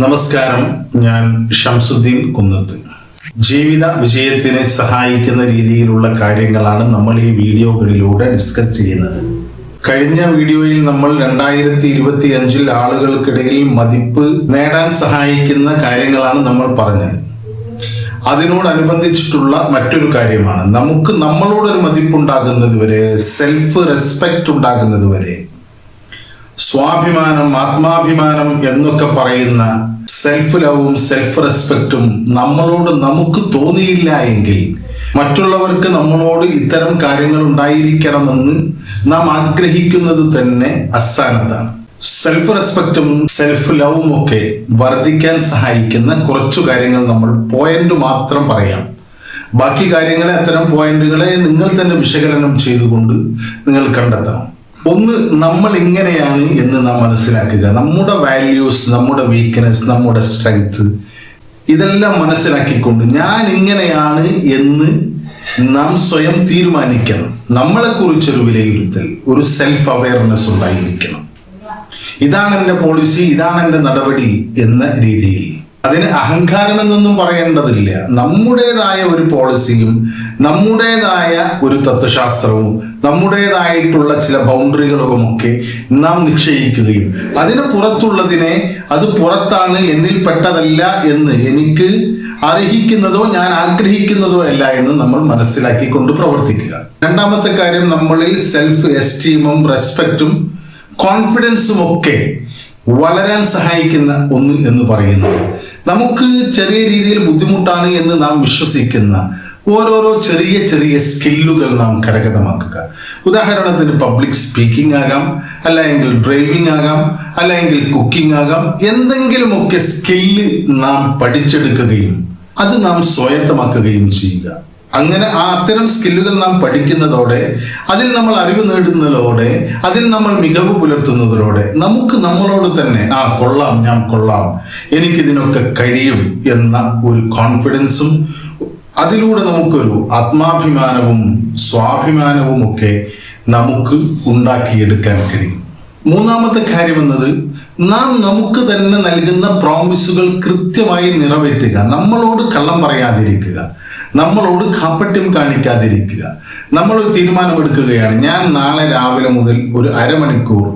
നമസ്കാരം, ഞാൻ ഷംസുദ്ദീൻ കുന്നത്ത്. ജീവിത വിജയത്തിനെ സഹായിക്കുന്ന രീതിയിലുള്ള കാര്യങ്ങളാണ് നമ്മൾ ഈ വീഡിയോകളിലൂടെ ഡിസ്കസ് ചെയ്യുന്നത്. കഴിഞ്ഞ വീഡിയോയിൽ നമ്മൾ 2025 ആളുകൾക്കിടയിൽ മതിപ്പ് നേടാൻ സഹായിക്കുന്ന കാര്യങ്ങളാണ് നമ്മൾ പറഞ്ഞത്. അതിനോടനുബന്ധിച്ചിട്ടുള്ള മറ്റൊരു കാര്യമാണ് നമുക്ക് നമ്മളോടൊരു മതിപ്പുണ്ടാകുന്നത് വരെ, സെൽഫ് റെസ്പെക്റ്റ് ഉണ്ടാകുന്നത് വരെ, സ്വാഭിമാനം, ആത്മാഭിമാനം എന്നൊക്കെ പറയുന്ന സെൽഫ് ലവും സെൽഫ് റെസ്പെക്റ്റും നമ്മളോട് നമുക്ക് തോന്നിയില്ല എങ്കിൽ മറ്റുള്ളവർക്ക് നമ്മളോട് ഇത്തരം കാര്യങ്ങൾ ഉണ്ടായിരിക്കണമെന്ന് നാം ആഗ്രഹിക്കുന്നത് തന്നെ അസ്ഥാനത്താണ്. സെൽഫ് റെസ്പെക്റ്റും സെൽഫ് ലവും ഒക്കെ വർദ്ധിക്കാൻ സഹായിക്കുന്ന കുറച്ചു കാര്യങ്ങൾ നമ്മൾ പോയിന്റ് മാത്രം പറയാം. ബാക്കി കാര്യങ്ങളെ, അത്തരം പോയിന്റുകളെ നിങ്ങൾ തന്നെ വിശകലനം ചെയ്തുകൊണ്ട് നിങ്ങൾ കണ്ടെത്തണം. ഒന്ന്, നമ്മൾ ഇങ്ങനെയാണ് എന്ന് നാം മനസ്സിലാക്കുക. നമ്മുടെ വാല്യൂസ്, നമ്മുടെ വീക്ക്നെസ്, നമ്മുടെ സ്ട്രെങ്ത് ഇതെല്ലാം മനസ്സിലാക്കിക്കൊണ്ട് ഞാൻ ഇങ്ങനെയാണ് എന്ന് നാം സ്വയം തീരുമാനിക്കണം. നമ്മളെക്കുറിച്ചൊരു വിലയിരുത്തൽ, ഒരു സെൽഫ് അവയർനെസ് ഉണ്ടായിരിക്കണം. ഇതാണ് എൻ്റെ പോളിസി, ഇതാണ് എൻ്റെ നടപടി എന്ന രീതിയിൽ. അതിന് അഹങ്കാരം എന്നൊന്നും പറയേണ്ടതില്ല. നമ്മുടേതായ ഒരു പോളിസിയും നമ്മുടേതായ ഒരു തത്വശാസ്ത്രവും നമ്മുടേതായിട്ടുള്ള ചില ബൗണ്ടറികളുമൊക്കെ നാം നിശ്ചയിക്കുകയും അതിന് പുറത്തുള്ളതിനെ അത് പുറത്താണ്, എന്നിൽ പെട്ടതല്ല എന്ന് എനിക്ക് അർഹിക്കുന്നതോ ഞാൻ ആഗ്രഹിക്കുന്നതോ അല്ല എന്ന് നമ്മൾ മനസ്സിലാക്കിക്കൊണ്ട് പ്രവർത്തിക്കുക. രണ്ടാമത്തെ കാര്യം, നമ്മളിൽ സെൽഫ് എസ്റ്റീമും റെസ്പെക്റ്റും കോൺഫിഡൻസും ഒക്കെ വളരാൻ സഹായിക്കുന്ന ഒന്ന് എന്ന് പറയുന്നത്, നമുക്ക് ചെറിയ രീതിയിൽ ബുദ്ധിമുട്ടാണ് എന്ന് നാം വിശ്വസിക്കുന്ന ഓരോരോ ചെറിയ ചെറിയ സ്കില്ലുകൾ നാം കരഗതമാക്കുക. ഉദാഹരണത്തിന് പബ്ലിക് സ്പീക്കിംഗ് ആകാം, അല്ലെങ്കിൽ ഡ്രൈവിംഗ് ആകാം, അല്ലെങ്കിൽ കുക്കിംഗ് ആകാം. എന്തെങ്കിലുമൊക്കെ സ്കില്ല് നാം പഠിച്ചെടുക്കുകയും അത് നാം സ്വായത്തമാക്കുകയും ചെയ്യുക. അങ്ങനെ അത്തരം സ്കില്ലുകൾ നാം പഠിക്കുന്നതോടെ, അതിൽ നമ്മൾ അറിവ് നേടുന്നതോടെ, അതിൽ നമ്മൾ മികവ് പുലർത്തുന്നതോടെ നമുക്ക് നമ്മളോട് തന്നെ കൊള്ളാം, ഞാൻ കൊള്ളാം, എനിക്കിതിനൊക്കെ കഴിയും എന്ന ഒരു കോൺഫിഡൻസും അതിലൂടെ നമുക്കൊരു ആത്മാഭിമാനവും സ്വാഭിമാനവും ഒക്കെ നമുക്ക് ഉണ്ടാക്കിയെടുക്കാൻ കഴിയും. മൂന്നാമത്തെ കാര്യം എന്നത്, നാം നമുക്ക് തന്നെ നൽകുന്ന പ്രോമിസുകൾ കൃത്യമായി നിറവേറ്റുക. നമ്മളോട് കള്ളം പറയാതിരിക്കുക, നമ്മളോട് കാപ്പട്യം കാണിക്കാതിരിക്കുക. നമ്മളൊരു തീരുമാനമെടുക്കുകയാണ്, ഞാൻ നാളെ രാവിലെ മുതൽ ഒരു അരമണിക്കൂർ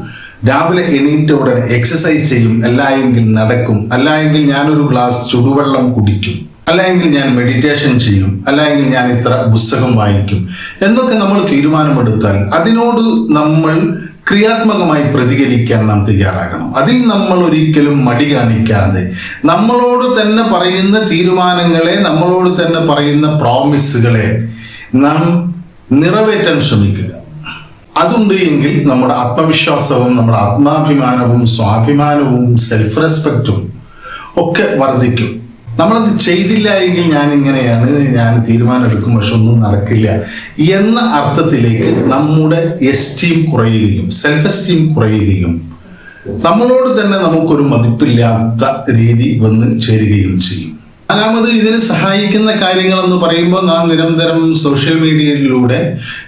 രാവിലെ എണീറ്റ ഉടനെ എക്സസൈസ് ചെയ്യും, അല്ലായെങ്കിൽ നടക്കും, അല്ലായെങ്കിൽ ഞാനൊരു ഗ്ലാസ് ചുടുവെള്ളം കുടിക്കും, അല്ലെങ്കിൽ ഞാൻ മെഡിറ്റേഷൻ ചെയ്യും, അല്ലെങ്കിൽ ഞാൻ ഇത്ര പുസ്തകം വായിക്കും എന്നൊക്കെ നമ്മൾ തീരുമാനമെടുത്താൽ അതിനോട് നമ്മൾ ക്രിയാത്മകമായി പ്രതികരിക്കാൻ നാം തയ്യാറാകണം. അതിൽ നമ്മൾ ഒരിക്കലും മടി കാണിക്കാതെ നമ്മളോട് തന്നെ പറയുന്ന തീരുമാനങ്ങളെ, നമ്മളോട് തന്നെ പറയുന്ന പ്രോമിസുകളെ നാം നിറവേറ്റാൻ ശ്രമിക്കുക. അതുണ്ട് എങ്കിൽ നമ്മുടെ ആത്മവിശ്വാസവും നമ്മുടെ ആത്മാഭിമാനവും സ്വാഭിമാനവും സെൽഫ് റെസ്പെക്റ്റും ഒക്കെ വർദ്ധിക്കും. നമ്മളത് ചെയ്തില്ല എങ്കിൽ ഞാൻ ഇങ്ങനെയാണ്, ഞാൻ തീരുമാനമെടുക്കും പക്ഷെ ഒന്നും നടക്കില്ല എന്ന അർത്ഥത്തിലേക്ക് നമ്മുടെ എസ്റ്റീം കുറയുകയും സെൽഫ് എസ്റ്റീം കുറയുകയും നമ്മളോട് തന്നെ നമുക്കൊരു മതിപ്പില്ലാത്ത രീതി വന്ന് ചേരുകയും ചെയ്യും. നാലാമത്, ഇതിന് സഹായിക്കുന്ന കാര്യങ്ങൾ എന്ന് പറയുമ്പോൾ നാം നിരന്തരം സോഷ്യൽ മീഡിയയിലൂടെ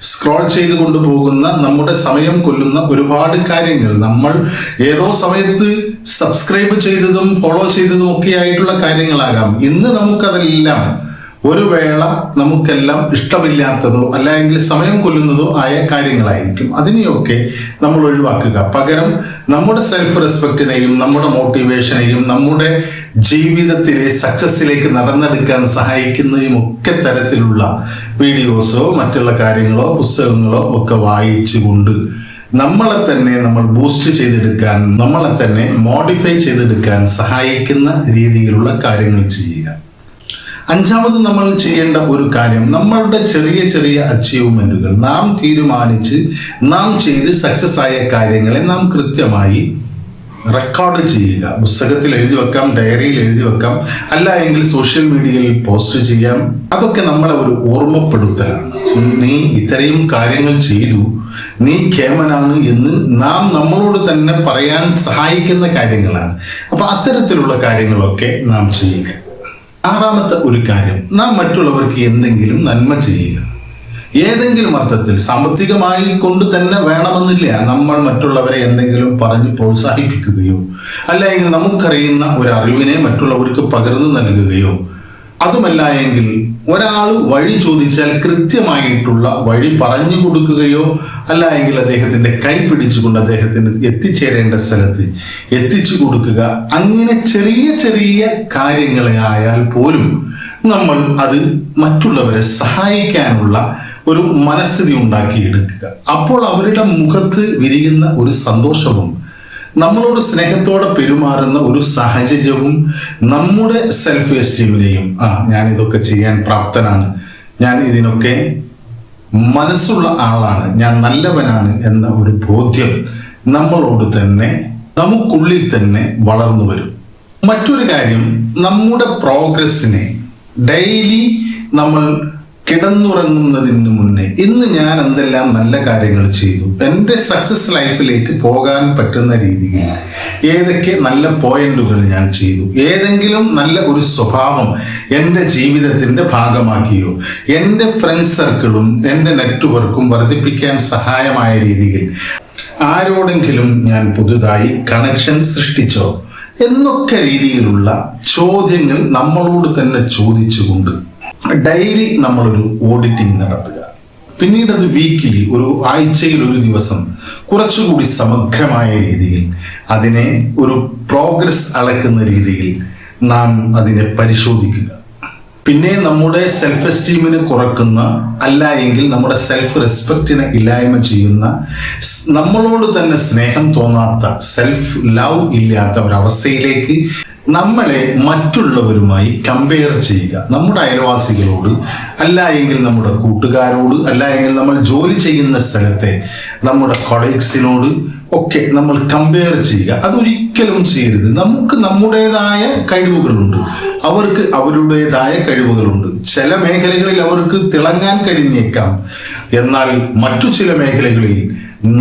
സ്ക്രോൾ ചെയ്ത് കൊണ്ടുപോകുന്ന, നമ്മുടെ സമയം കൊല്ലുന്ന ഒരുപാട് കാര്യങ്ങൾ, നമ്മൾ ഏതോ സമയത്ത് സബ്സ്ക്രൈബ് ചെയ്തതും ഫോളോ ചെയ്തതും ഒക്കെ ആയിട്ടുള്ള കാര്യങ്ങളാകാം. ഇന്ന് നമുക്കതെല്ലാം ഒരു വേള നമുക്കെല്ലാം ഇഷ്ടമില്ലാത്തതോ അല്ലെങ്കിൽ സമയം കൊല്ലുന്നതോ ആയ കാര്യങ്ങളായിരിക്കും. അതിനെയൊക്കെ നമ്മൾ ഒഴിവാക്കുക. പകരം നമ്മുടെ സെൽഫ് റെസ്പെക്റ്റിനെയും നമ്മുടെ മോട്ടിവേഷനെയും നമ്മുടെ ജീവിതത്തിലെ സക്സസ്സിലേക്ക് നടന്നെടുക്കാൻ സഹായിക്കുന്നതും ഒക്കെ തരത്തിലുള്ള വീഡിയോസോ മറ്റുള്ള കാര്യങ്ങളോ പുസ്തകങ്ങളോ ഒക്കെ വായിച്ചുകൊണ്ട് നമ്മളെ തന്നെ നമ്മൾ ബൂസ്റ്റ് ചെയ്തെടുക്കാൻ, നമ്മളെ തന്നെ മോഡിഫൈ ചെയ്തെടുക്കാൻ സഹായിക്കുന്ന രീതിയിലുള്ള കാര്യങ്ങൾ ചെയ്യുക. അഞ്ചാമത് നമ്മൾ ചെയ്യേണ്ട ഒരു കാര്യം, നമ്മളുടെ ചെറിയ ചെറിയ അച്ചീവ്മെന്റുകൾ നാം തീരുമാനിച്ച് നാം ചെയ്ത് സക്സസ് ആയ കാര്യങ്ങളെ നാം കൃത്യമായി റെക്കോർഡ് ചെയ്യുക. പുസ്തകത്തിൽ എഴുതി വെക്കാം, ഡയറിയിൽ എഴുതി വെക്കാം, അല്ല എങ്കിൽ സോഷ്യൽ മീഡിയയിൽ പോസ്റ്റ് ചെയ്യാം. അതൊക്കെ നമ്മളെ ഒരു ഓർമ്മപ്പെടുത്തലാണ്. നീ ഇത്രയും കാര്യങ്ങൾ ചെയ്തു, നീ കേമനാണ് എന്ന് നാം നമ്മളോട് തന്നെ പറയാൻ സഹായിക്കുന്ന കാര്യങ്ങളാണ്. അപ്പൊ അത്തരത്തിലുള്ള കാര്യങ്ങളൊക്കെ നാം ചെയ്യുക. ആറാമത്തെ ഒരു കാര്യം, നാം മറ്റുള്ളവർക്ക് എന്തെങ്കിലും നന്മ ചെയ്യുക. ഏതെങ്കിലും അർത്ഥത്തിൽ സാമ്പത്തികമായി കൊണ്ട് തന്നെ വേണമെന്നില്ല നമ്മൾ മറ്റുള്ളവരെ എന്തെങ്കിലും പറഞ്ഞ് പ്രോത്സാഹിപ്പിക്കുകയോ അല്ലെങ്കിൽ നമുക്കറിയുന്ന ഒരു അറിവിനെ മറ്റുള്ളവർക്ക് പകർന്നു നൽകുകയോ, അതുമല്ല എങ്കിൽ ഒരാൾ വഴി ചോദിച്ചാൽ കൃത്യമായിട്ടുള്ള വഴി പറഞ്ഞു കൊടുക്കുകയോ അല്ല എങ്കിൽ അദ്ദേഹത്തിന്റെ കൈ പിടിച്ചുകൊണ്ട് അദ്ദേഹത്തിന് എത്തിച്ചേരേണ്ട സ്ഥലത്ത് എത്തിച്ചു കൊടുക്കുക. അങ്ങനെ ചെറിയ ചെറിയ കാര്യങ്ങളെ ആയാൽ പോലും നമ്മൾ അത് മറ്റുള്ളവരെ സഹായിക്കാനുള്ള ഒരു മനസ്ഥിതി ഉണ്ടാക്കിയെടുക്കുക. അപ്പോൾ അവരുടെ മുഖത്ത് വിരിയുന്ന ഒരു സന്തോഷവും നമ്മളോട് സ്നേഹത്തോടെ പെരുമാറുന്ന ഒരു സാഹചര്യവും നമ്മുടെ സെൽഫ് എസ്റ്റീമിനെയും ഞാൻ ഇതൊക്കെ ചെയ്യാൻ പ്രാപ്തനാണ്, ഞാൻ ഇതിനൊക്കെ മനസ്സുള്ള ആളാണ്, ഞാൻ നല്ലവനാണ് എന്ന ഒരു ബോധ്യം നമ്മളോട് തന്നെ നമുക്കുള്ളിൽ തന്നെ വളർന്നു വരും. മറ്റൊരു കാര്യം, നമ്മുടെ പ്രോഗ്രസ്സിനെ ഡെയിലി നമ്മൾ കിടന്നുറങ്ങുന്നതിന് മുന്നേ ഇന്ന് ഞാൻ എന്തെല്ലാം നല്ല കാര്യങ്ങൾ ചെയ്തു, എൻ്റെ സക്സസ് ലൈഫിലേക്ക് പോകാൻ പറ്റുന്ന രീതിയിൽ ഏതൊക്കെ നല്ല പോയിന്റുകൾ ഞാൻ ചെയ്തു, ഏതെങ്കിലും നല്ല ഒരു സ്വഭാവം എൻ്റെ ജീവിതത്തിൻ്റെ ഭാഗമാക്കിയോ, എൻ്റെ ഫ്രണ്ട് സർക്കിളും എൻ്റെ നെറ്റ്വർക്കും വർദ്ധിപ്പിക്കാൻ സഹായമായ രീതിയിൽ ആരോടെങ്കിലും ഞാൻ പുതുതായി കണക്ഷൻ സൃഷ്ടിച്ചോ എന്നൊക്കെ രീതിയിലുള്ള ചോദ്യങ്ങൾ നമ്മളോട് തന്നെ ചോദിച്ചുകൊണ്ട് ഡെയിലി നമ്മളൊരു ഓഡിറ്റിംഗ് നടത്തുക. പിന്നീട് അത് വീക്കിലി, ഒരു ആഴ്ചയിൽ ഒരു ദിവസം കുറച്ചുകൂടി സമഗ്രമായ രീതിയിൽ അതിനെ ഒരു പ്രോഗ്രസ് അളക്കുന്ന രീതിയിൽ നാം അതിനെ പരിശോധിക്കുക. പിന്നെ നമ്മുടെ സെൽഫ് എസ്റ്റീമിനെ കുറക്കുന്ന, അല്ല എങ്കിൽ നമ്മുടെ സെൽഫ് റെസ്പെക്റ്റിനെ ഇല്ലായ്മ ചെയ്യുന്ന, നമ്മളോട് തന്നെ സ്നേഹം തോന്നാത്ത, സെൽഫ് ലവ് ഇല്ലാത്ത ഒരവസ്ഥയിലേക്ക് നമ്മളെ മറ്റുള്ളവരുമായി കമ്പയർ ചെയ്യുക. നമ്മുടെ അയൽവാസികളോട്, അല്ല എങ്കിൽ നമ്മുടെ കൂട്ടുകാരോട്, അല്ല എങ്കിൽ നമ്മൾ ജോലി ചെയ്യുന്ന സ്ഥലത്തെ നമ്മുടെ കൊളീഗ്സിനോട് ഒക്കെ നമ്മൾ കമ്പയർ ചെയ്യുക. അതൊരിക്കലും ചെയ്യരുത്. നമുക്ക് നമ്മുടേതായ കഴിവുകളുണ്ട്, അവർക്ക് അവരുടേതായ കഴിവുകളുണ്ട്. ചില മേഖലകളിൽ അവർക്ക് തിളങ്ങാൻ കഴിഞ്ഞേക്കാം, എന്നാൽ മറ്റു ചില മേഖലകളിൽ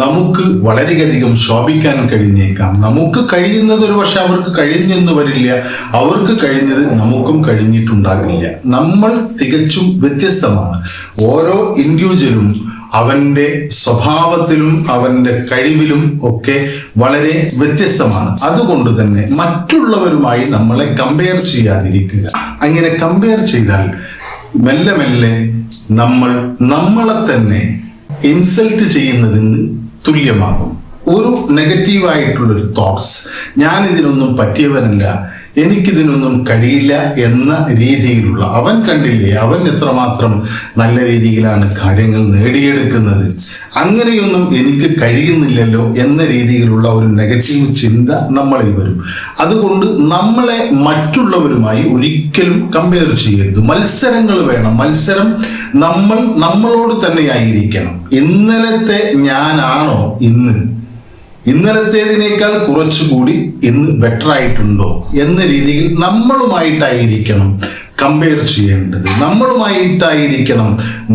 നമുക്ക് വളരെയധികം ശോഭിക്കാൻ കഴിഞ്ഞേക്കാം. നമുക്ക് കഴിയുന്നത് ഒരു പക്ഷെ അവർക്ക് കഴിഞ്ഞെന്ന് വരില്ല, അവർക്ക് കഴിഞ്ഞത് നമുക്കും കഴിഞ്ഞിട്ടുണ്ടാകില്ല. നമ്മൾ തികച്ചും വ്യത്യസ്തമാണ്. ഓരോ ഇൻഡിവിജ്വലും അവൻ്റെ സ്വഭാവത്തിലും അവൻ്റെ കഴിവിലും ഒക്കെ വളരെ വ്യത്യസ്തമാണ്. അതുകൊണ്ട് തന്നെ മറ്റുള്ളവരുമായി നമ്മളെ കമ്പയർ ചെയ്യാതിരിക്കുക. അങ്ങനെ കമ്പയർ ചെയ്താൽ മെല്ലെ മെല്ലെ നമ്മൾ നമ്മളെ തന്നെ ഇൻസൾട്ട് ചെയ്യുന്നതിന് തുല്യമാകും. ഒരു നെഗറ്റീവായിട്ടുള്ളൊരു തോട്ട്സ്, ഞാൻ ഇതിനൊന്നും പറ്റിയവനല്ല, എനിക്കിതിനൊന്നും കഴിയില്ല എന്ന രീതിയിലുള്ള, അവൻ കണ്ടില്ലേ അവൻ എത്രമാത്രം നല്ല രീതിയിലാണ് കാര്യങ്ങൾ നേടിയെടുക്കുന്നത്, അങ്ങനെയൊന്നും എനിക്ക് കഴിയുന്നില്ലല്ലോ എന്ന രീതിയിലുള്ള ഒരു നെഗറ്റീവ് ചിന്ത നമ്മളിൽ വരും. അതുകൊണ്ട് നമ്മളെ മറ്റുള്ളവരുമായി ഒരിക്കലും കമ്പയർ ചെയ്യരുത്. മത്സരങ്ങൾ വേണം. മത്സരം നമ്മളോട് തന്നെയായിരിക്കണം. ഇന്നലത്തെ ഞാനാണോ ഇന്നലത്തേതിനേക്കാൾ കുറച്ചുകൂടി ഇന്ന് ബെറ്റർ ആയിട്ടുണ്ടോ എന്ന രീതിയിൽ നമ്മളുമായിട്ടായിരിക്കണം കമ്പയർ ചെയ്യേണ്ടത്, നമ്മളുമായിട്ടായിരിക്കണം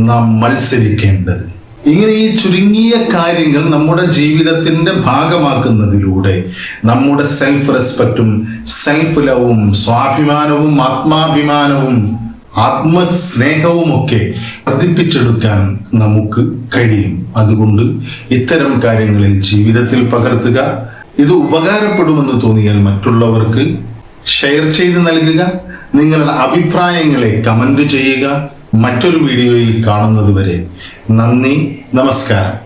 നാം മത്സരിക്കേണ്ടത്. ഇങ്ങനെ ഈ ചുരുങ്ങിയ കാര്യങ്ങൾ നമ്മുടെ ജീവിതത്തിന്റെ ഭാഗമാക്കുന്നതിലൂടെ നമ്മുടെ സെൽഫ് റെസ്പെക്റ്റും സെൽഫ് ലവും സ്വാഭിമാനവും ആത്മാഭിമാനവും ആത്മസ്നേഹവുമൊക്കെ വർദ്ധിപ്പിച്ചെടുക്കാൻ നമുക്ക് കഴിയും. അതുകൊണ്ട് ഇത്തരം കാര്യങ്ങളിൽ ജീവിതത്തിൽ പകർത്തുക. ഇത് ഉപകാരപ്പെടുമെന്ന് തോന്നിയാൽ മറ്റുള്ളവർക്ക് ഷെയർ ചെയ്ത് നൽകുക. നിങ്ങളുടെ അഭിപ്രായങ്ങളെ കമന്റ് ചെയ്യുക. മറ്റൊരു വീഡിയോയിൽ കാണുന്നത് വരെ നന്ദി, നമസ്കാരം.